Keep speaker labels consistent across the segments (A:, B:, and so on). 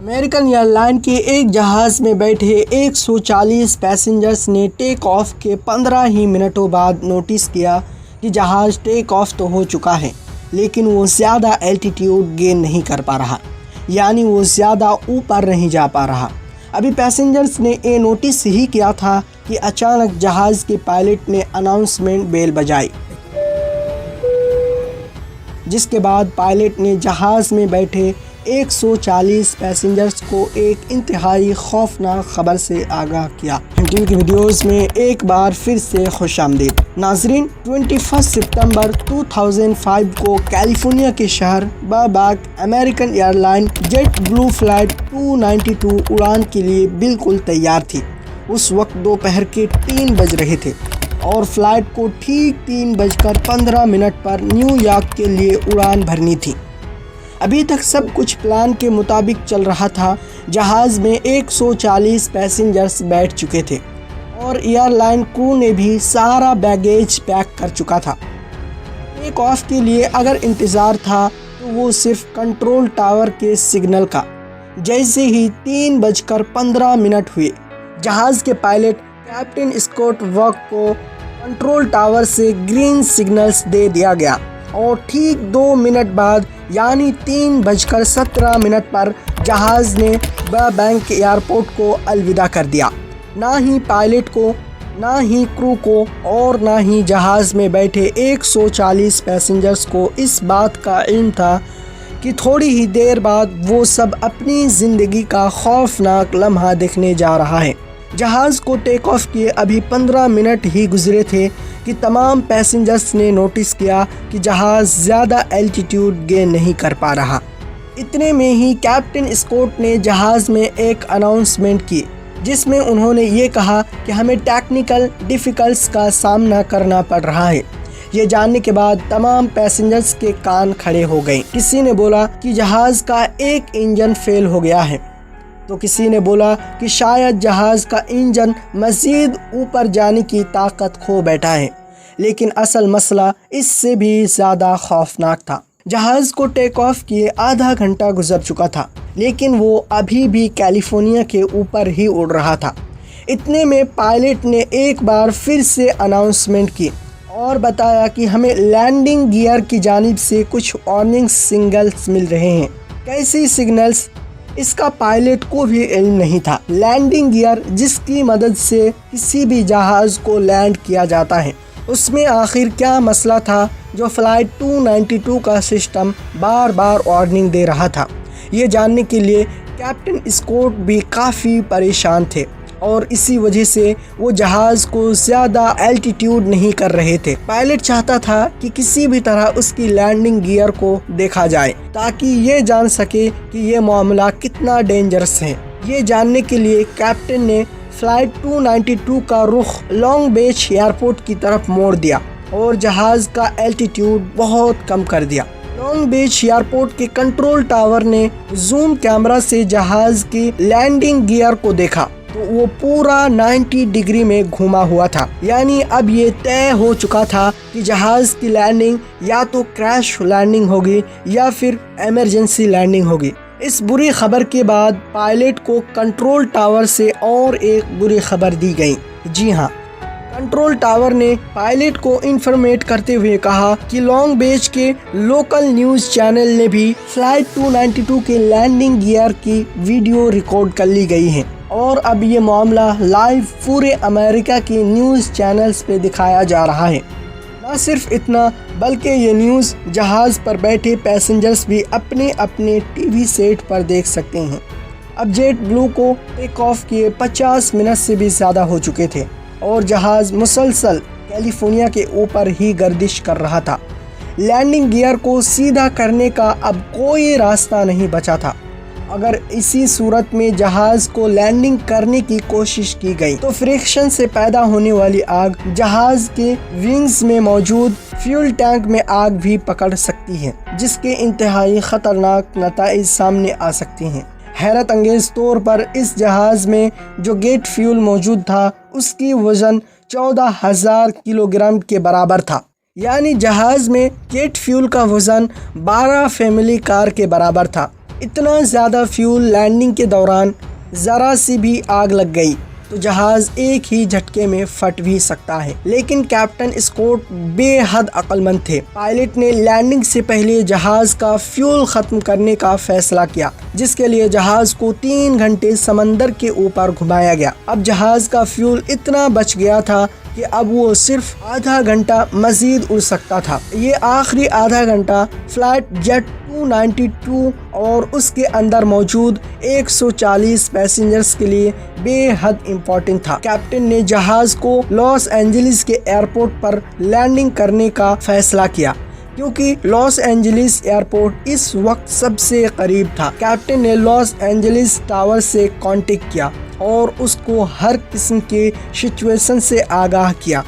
A: American airline के एक जहाज़ में बैठे 140 पैसेंजर्स ने टेक ऑफ के 15 ही मिनटों बाद नोटिस किया कि जहाज़ टेक ऑफ तो हो चुका है, लेकिन वो ज़्यादा एल्टीट्यूड गेन नहीं कर पा रहा, यानी वो ज़्यादा ऊपर नहीं जा पा रहा। अभी पैसेंजर्स ने ये नोटिस ही किया था कि अचानक जहाज़ के पायलट ने अनाउंसमेंट बेल बजाई, जिसके बाद पायलट ने जहाज़ में बैठे 140 पैसेंजर्स को एक इंतहाई खौफनाक खबर से आगाह किया। टीवी की वीडियोस में एक बार फिर से खुशामदीद नाजरीन। 21 सितंबर 2005 को कैलिफोर्निया के शहर Burbank American airline jet blue flight 292 उड़ान के लिए बिल्कुल तैयार थी। उस वक्त दोपहर के 3 बज रहे थे और फ्लाइट को ठीक 3:15 पर न्यूयॉर्क के लिए उड़ान भरनी थी। अभी तक सब कुछ प्लान के मुताबिक चल रहा था। जहाज़ में 140 पैसेंजर्स बैठ चुके थे और एयरलाइन क्रू ने भी सारा बैगेज पैक कर चुका था। टेक ऑफ के लिए अगर इंतज़ार था तो वो सिर्फ कंट्रोल टावर के सिग्नल का। जैसे ही 3:15 हुए, जहाज़ के पायलट कैप्टन स्कॉट वर्क को कंट्रोल टावर से ग्रीन सिग्नल्स दे दिया गया और ठीक 2 मिनट बाद यानी 3:17 पर जहाज़ ने बर्बैंक एयरपोर्ट को अलविदा कर दिया। ना ही पायलट को, ना ही क्रू को और ना ही जहाज़ में बैठे 140 पैसेंजर्स को इस बात का इल्म था कि थोड़ी ही देर बाद वो सब अपनी ज़िंदगी का खौफनाक लम्हा देखने जा रहा है। जहाज़ को टेक ऑफ किए अभी 15 मिनट ही गुजरे थे कि तमाम पैसेंजर्स ने नोटिस किया कि जहाज़ ज़्यादा एल्टीट्यूड गेन नहीं कर पा रहा। इतने में ही कैप्टन स्कॉट ने जहाज़ में एक अनाउंसमेंट की, जिसमें उन्होंने ये कहा कि हमें टेक्निकल डिफ़िकल्ट्स का सामना करना पड़ रहा है। ये जानने के बाद तमाम पैसेंजर्स के कान खड़े हो गए। किसी ने बोला कि जहाज़ का एक इंजन फेल हो गया है, तो किसी ने बोला कि शायद जहाज़ का इंजन मज़ीद ऊपर जाने की ताकत खो बैठा है। लेकिन असल मसला इससे भी ज़्यादा खौफनाक था। जहाज़ को टेक ऑफ किए आधा घंटा गुजर चुका था, लेकिन वो अभी भी कैलिफोर्निया के ऊपर ही उड़ रहा था। इतने में पायलट ने एक बार फिर से अनाउंसमेंट की और बताया कि हमें लैंडिंग गियर की जानिब से कुछ वार्निंग सिग्नल्स मिल रहे हैं। कैसी सिग्नल्स, इसका पायलट को भी इल्म नहीं था। लैंडिंग गियर, जिसकी मदद से किसी भी जहाज़ को लैंड किया जाता है, उसमें आखिर क्या मसला था जो फ़्लाइट 292 का सिस्टम बार बार वार्निंग दे रहा था। ये जानने के लिए कैप्टन स्कॉट भी काफ़ी परेशान थे और इसी वजह से वो जहाज़ को ज़्यादा एल्टीट्यूड नहीं कर रहे थे। पायलट चाहता था कि किसी भी तरह उसकी लैंडिंग गियर को देखा जाए ताकि ये जान सके कि ये मामला कितना डेंजरस है। ये जानने के लिए कैप्टन ने फ़्लाइट 292 का रुख लॉन्ग बीच एयरपोर्ट की तरफ मोड़ दिया और जहाज़ का एल्टीट्यूड बहुत कम कर दिया। लॉन्ग बीच एयरपोर्ट के कंट्रोल टावर ने जूम कैमरा से जहाज़ की लैंडिंग गियर को देखा तो वो पूरा 90 डिग्री में घुमा हुआ था। यानी अब ये तय हो चुका था कि जहाज़ की लैंडिंग या तो क्रैश लैंडिंग होगी या फिर इमरजेंसी लैंडिंग होगी। इस बुरी खबर के बाद पायलट को कंट्रोल टावर से और एक बुरी खबर दी गई। जी हाँ, कंट्रोल टावर ने पायलट को इन्फॉर्मेट करते हुए कहा कि लॉन्ग बीच के लोकल न्यूज़ चैनल ने भी फ़्लाइट 292 के लैंडिंग गियर की वीडियो रिकॉर्ड कर ली गई है और अब ये मामला लाइव पूरे अमेरिका के न्यूज़ चैनल्स पे दिखाया जा रहा है। न सिर्फ इतना, बल्कि ये न्यूज़ जहाज़ पर बैठे पैसेंजर्स भी अपने अपने टीवी सेट पर देख सकते हैं। अब जेट ब्लू को टेक ऑफ किए 50 मिनट से भी ज़्यादा हो चुके थे और जहाज़ मुसलसल कैलिफोर्निया के ऊपर ही गर्दिश कर रहा था। लैंडिंग गियर को सीधा करने का अब कोई रास्ता नहीं बचा था। अगर इसी सूरत में जहाज़ को लैंडिंग करने की कोशिश की गई तो फ्रिक्शन से पैदा होने वाली आग जहाज़ के विंग्स में मौजूद फ्यूल टैंक में आग भी पकड़ सकती है, जिसके इंतहाई ख़तरनाक नताइज सामने आ सकते हैं। हैरत अंगेज़ तौर पर इस जहाज़ में जो जेट फ्यूल मौजूद था उसकी वज़न 14,000 किलोग्राम के बराबर था। यानी जहाज़ में जेट फ्यूल का वज़न 12 फैमिली कार के बराबर था। اتنا زیادہ فیول لینڈنگ کے دوران ذرا سی بھی آگ لگ گئی تو جہاز ایک ہی جھٹکے میں پھٹ بھی سکتا ہے، لیکن کیپٹن اسکاٹ بے حد عقل مند تھے۔ پائلٹ نے لینڈنگ سے پہلے جہاز کا فیول ختم کرنے کا فیصلہ کیا، جس کے لیے جہاز کو 3 گھنٹے سمندر کے اوپر گھمایا گیا۔ اب جہاز کا فیول اتنا بچ گیا تھا کہ اب وہ صرف آدھا گھنٹہ مزید اڑ سکتا تھا۔ یہ آخری آدھا گھنٹہ فلائٹ جیٹ 292 اور اس کے اندر موجود 140 پیسنجرز کے لیے بے حد امپورٹنٹ تھا۔ کیپٹن نے جہاز کو لاس اینجلس کے ایئرپورٹ پر لینڈنگ کرنے کا فیصلہ کیا، کیونکہ لاس اینجلس ایئرپورٹ اس وقت سب سے قریب تھا۔ کیپٹن نے لاس اینجلس ٹاور سے کانٹیکٹ کیا اور اس کو ہر قسم کے سچویشن سے آگاہ کیا۔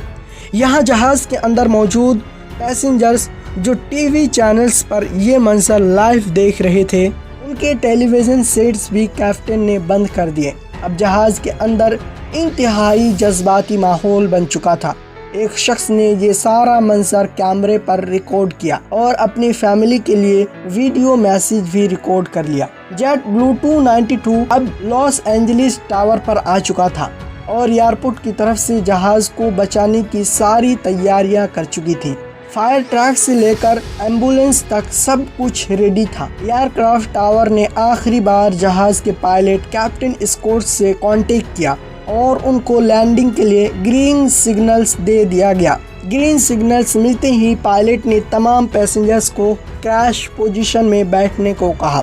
A: یہاں جہاز کے اندر موجود پیسنجرز جو ٹی وی چینلز پر یہ منظر لائیو دیکھ رہے تھے، ان کے ٹیلی ویژن سیٹس بھی کیپٹن نے بند کر دیے۔ اب جہاز کے اندر انتہائی جذباتی ماحول بن چکا تھا۔ ایک شخص نے یہ سارا منظر کیمرے پر ریکارڈ کیا اور اپنی فیملی کے لیے ویڈیو میسیج بھی ریکارڈ کر لیا۔ جیٹ بلو 292 اب لاس اینجلس ٹاور پر آ چکا تھا اور ایئرپورٹ کی طرف سے جہاز کو بچانے کی ساری تیاریاں کر چکی تھی۔ فائر ٹرک سے لے کر ایمبولینس تک سب کچھ ریڈی تھا۔ ایئر کرافٹ ٹاور نے آخری بار جہاز کے پائلٹ کیپٹن اسکاٹ سے کانٹیکٹ کیا اور ان کو لینڈنگ کے لیے گرین سگنلز دے دیا گیا۔ گرین سگنلز ملتے ہی پائلٹ نے تمام پیسنجرز کو کریش پوزیشن میں بیٹھنے کو کہا۔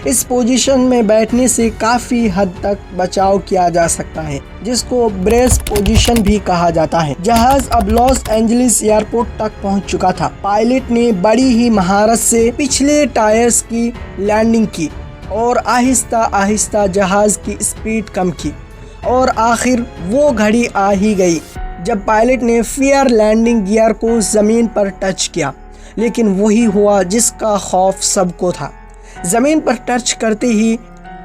A: اس پوزیشن میں بیٹھنے سے کافی حد تک بچاؤ کیا جا سکتا ہے، جس کو بریس پوزیشن بھی کہا جاتا ہے۔ جہاز اب لاس اینجلس ایئرپورٹ تک پہنچ چکا تھا۔ پائلٹ نے بڑی ہی مہارت سے پچھلے ٹائرز کی لینڈنگ کی اور آہستہ آہستہ جہاز کی اسپیڈ کم کی، اور آخر وہ گھڑی آ ہی گئی جب پائلٹ نے فیئر لینڈنگ گیئر کو زمین پر ٹچ کیا۔ لیکن وہی ہوا جس کا خوف سب کو تھا۔ زمین پر ٹچ کرتے ہی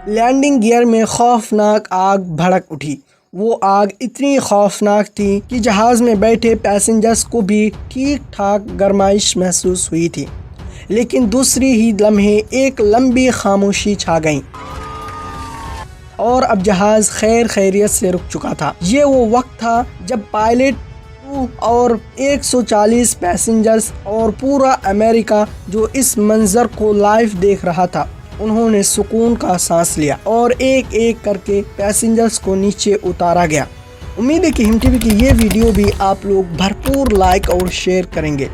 A: لینڈنگ گیئر میں خوفناک آگ بھڑک اٹھی۔ وہ آگ اتنی خوفناک تھی کہ جہاز میں بیٹھے پیسنجرز کو بھی ٹھیک ٹھاک گرمائش محسوس ہوئی تھی، لیکن دوسری ہی لمحے ایک لمبی خاموشی چھا گئی اور اب جہاز خیر خیریت سے رک چکا تھا۔ یہ وہ وقت تھا جب پائلٹ اور 140 پیسنجرز اور پورا امریکہ جو اس منظر کو لائیو دیکھ رہا تھا، انہوں نے سکون کا سانس لیا اور ایک ایک کر کے پیسنجرز کو نیچے اتارا گیا۔ امید ہے کہ ہم ٹی وی کی یہ ویڈیو بھی آپ لوگ بھرپور لائک اور شیئر کریں گے۔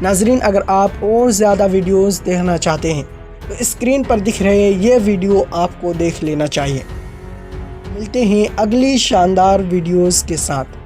A: ناظرین، اگر آپ اور زیادہ ویڈیوز دیکھنا چاہتے ہیں تو اسکرین پر دکھ رہے یہ ویڈیو آپ کو دیکھ لینا چاہیے۔ ملتے ہیں اگلی شاندار ویڈیوز کے ساتھ۔